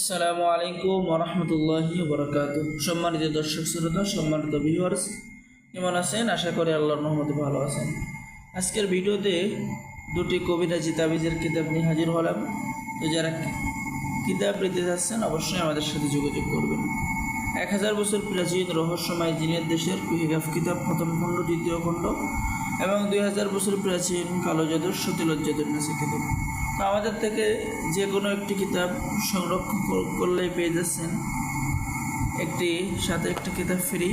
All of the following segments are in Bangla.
আসসালামু আলাইকুম ওরহমতুল্লাহি ওবরাকাতুহু। সম্মানিত দর্শক শ্রোতা, সম্মানিত ভিউয়ার্স, কেমন আছেন? আশা করি আল্লাহর রহমতে ভালো আছেন। আজকের ভিডিওতে দুটি কবিতা জিতাবিজের কিতাব নিয়ে হাজির হলাম। তো যারা কিতাব নিতে যাচ্ছেন অবশ্যই আমাদের সাথে যোগাযোগ করবেন। 1000 বছর প্রাচীন রহস্যময় জিনের দেশের কুহিগাফ কিতাব প্রথম খণ্ড, দ্বিতীয় খণ্ড এবং 2000 বছর প্রাচীন কালো জাদুর সতীলজ্জাতুন নাসি কিতাব। তো আমাদের থেকে যে কোনো একটি কিতাব সংরক্ষণ করলেই পেয়ে যাচ্ছেন একটি সাথে একটি কিতাব ফ্রি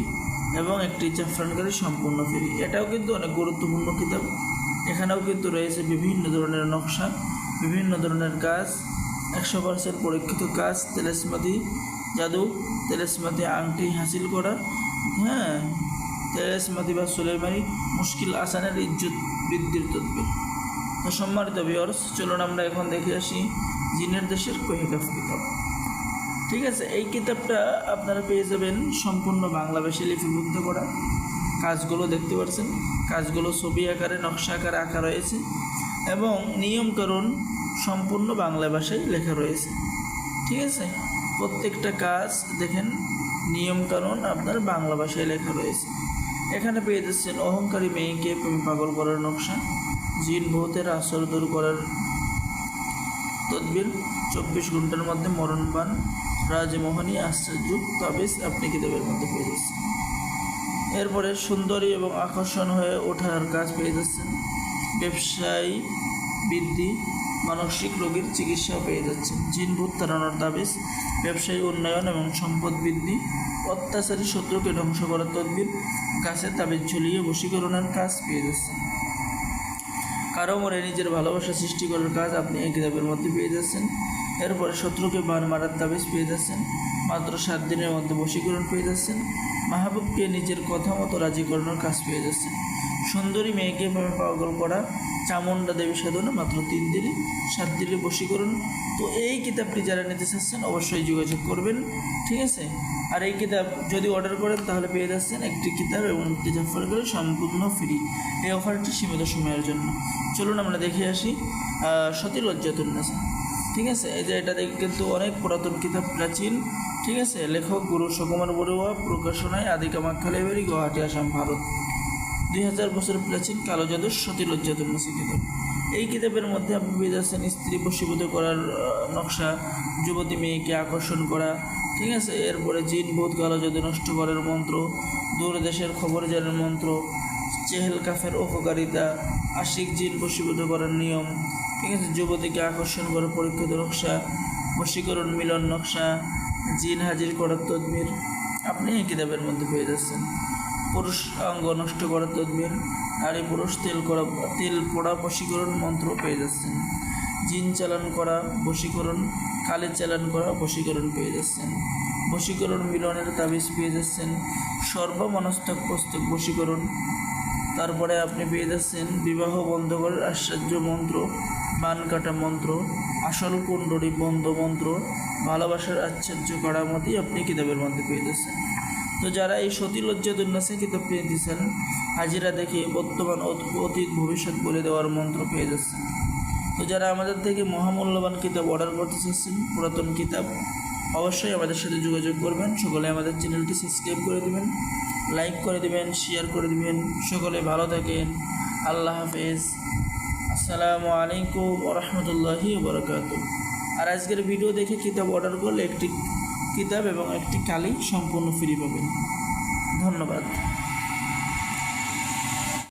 এবং একটি জাফরানকারী সম্পূর্ণ ফ্রি। এটাও কিন্তু অনেক গুরুত্বপূর্ণ কিতাব। এখানেও কিন্তু রয়েছে বিভিন্ন ধরনের নকশা, বিভিন্ন ধরনের কাজ, 100% পরীক্ষিত কাজ, তেলেসমাতি জাদু, তেলেসমাতি আংটি হাসিল করা, তেলেসমাতি বা সুলাইমানি মুশকিল আসানের ইজ্জত বৃদ্ধির তদবির। তো সম্মানিত ভিউয়ার্স, চলুন আমরা এখন দেখে আসি জিনের দেশের কুহিগাফ কিতাব। ঠিক আছে, এই কিতাবটা আপনারা পেয়ে যাবেন সম্পূর্ণ বাংলা ভাষায় লিপিবদ্ধ করা। কাজগুলো দেখতে পাচ্ছেন, কাজগুলো ছবি আকারে, নকশা আকারে আঁকা রয়েছে এবং নিয়মকানুন সম্পূর্ণ বাংলা ভাষায় লেখা রয়েছে। ঠিক আছে, প্রত্যেকটা কাজ দেখেন, নিয়মকানুন আপনার বাংলা ভাষায় লেখা রয়েছে। এখানে পেয়ে যাচ্ছেন অহংকারী মেয়েকে পাগল করার নকশা, জিন ভূতের আসর দূর করার তদবির, 24 ঘন্টার মধ্যে মরণবান রাজমোহনী আশ্চর্য তাবিজ আপনি কিতাবের মধ্যে পেয়ে যাচ্ছেন। এরপরে সুন্দরী এবং আকর্ষণ হয়ে ওঠার কাজ পেয়ে যাচ্ছেন, ব্যবসায়ী বৃদ্ধি, মানসিক রোগীর চিকিৎসা পেয়ে যাচ্ছেন, জিন ভূত তাড়ানোর তাবিজ, ব্যবসায়ী উন্নয়ন এবং সম্পদ বৃদ্ধি, অত্যাচারী শত্রুকে ধ্বংস করার তদবির, গাছে তাবিজ ঝুলিয়ে বশীকরণের কাজ পেয়ে যাচ্ছেন। কারো মনে নিজের ভালোবাসা সৃষ্টি করার কাজ আপনি এই কিতাবের মধ্যে পেয়ে যাচ্ছেন। এরপরে শত্রুকে বান মারার তাবিজ পেয়ে যাচ্ছেন, মাত্র 7 দিনের মধ্যে বশীকরণ পেয়ে যাচ্ছেন, মাহবুবকে নিজের কথা মতো রাজি করানোর কাজ পেয়ে যাচ্ছেন, সুন্দরী মেয়েকে পাগল করা, চামুণ্ডা দেবী সাধনা মাত্র 3 দিনে, 7 দিনে বশীকরণ। তো এই কিতাবটি যারা নিতে চাচ্ছেন অবশ্যই যোগাযোগ করবেন। ঠিক আছে, আর এই কিতাব যদি অর্ডার করেন তাহলে পেয়ে যাচ্ছেন একটি কিতাব এবং একটি জাফরানকারী সম্পূর্ণ ফ্রি। এই অফারটি সীমিত সময়ের জন্য। চলুন আমরা দেখে আসি সতীলজ্জাতুন নাসি। ঠিক আছে, এই যে এটা দেখে কিন্তু অনেক পুরাতন কিতাব, প্রাচীন। ঠিক আছে, লেখক গুরু সুকুমার বড়ুয়া, প্রকাশনায় আদিকামাখ্যা লাইব্রেরি, গুয়াহাটি, আসাম, ভারত। 2000 বছর প্রাচীন কালো জাদুর সতীলজ্জাতুন নাসি কিতাব। এই কিতাবের মধ্যে আপনি পেয়ে যাচ্ছেন স্ত্রী বশীভূত করার নকশা, যুবতী মেয়েকে আকর্ষণ করা। ঠিক আছে, এরপরে জিন ভূত কালো জাদু নষ্ট করার মন্ত্র, দূর দেশের খবর জানার মন্ত্র, চেহেল কাফের উপকারিতা, আশিক জিন বশীভূত করার নিয়ম। ঠিক আছে, যুবতীকে আকর্ষণ করার পরীক্ষিত নকশা, বশীকরণ মিলন নকশা, জিন হাজির করার তদবির আপনি এই কিতাবের মধ্যে পেয়ে যাচ্ছেন। পুরুষ অঙ্গ নষ্ট করার তদবির, নারী পুরুষ তেল পড়া বশীকরণ মন্ত্র পেয়ে যাচ্ছেন, জিন চালান করা বশীকরণ, কালি চালান করা বশীকরণ পেয়ে যাচ্ছেন, বশীকরণ মিলনের তাবিজ পেয়ে যাচ্ছেন, সর্বমনস্তক পুস্তক বশীকরণ। তারপরে আপনি পেয়ে যাচ্ছেন বিবাহ বন্ধ করার আশ্চর্য মন্ত্র, বান কাটা মন্ত্র, আসল কুণ্ডলী বন্ধ মন্ত্র, ভালোবাসার আশ্চর্য কারামতি আপনি কিতাবের মধ্যে পেয়ে যাচ্ছেন। তো যারা এই সতীলজ্জাতুন নাসি কিতাব পেয়ে দিচ্ছেন, হাজিরা দেখে বর্তমান অতীত ভবিষ্যৎ বলে দেওয়ার মন্ত্র পেয়ে যাচ্ছেন। তো যারা আমাদের থেকে মহামূল্যবান কিতাব অর্ডার করতে চাচ্ছেন, পুরাতন কিতাব, অবশ্যই আমাদের সাথে যোগাযোগ করবেন। সকলে আমাদের চ্যানেলটি সাবস্ক্রাইব করে দেবেন, লাইক করে দেবেন, শেয়ার করে দেবেন। সকলে ভালো থাকেন। আল্লাহ হাফেজ। আসসালামু আলাইকুম ওরহমতুল্লাহি ওবরাকাতুহু। আর আজকের ভিডিও দেখে কিতাব অর্ডার করলে একটি কিতাব এবং একটি কালি সম্পূর্ণ ফ্রি পাবেন। ধন্যবাদ।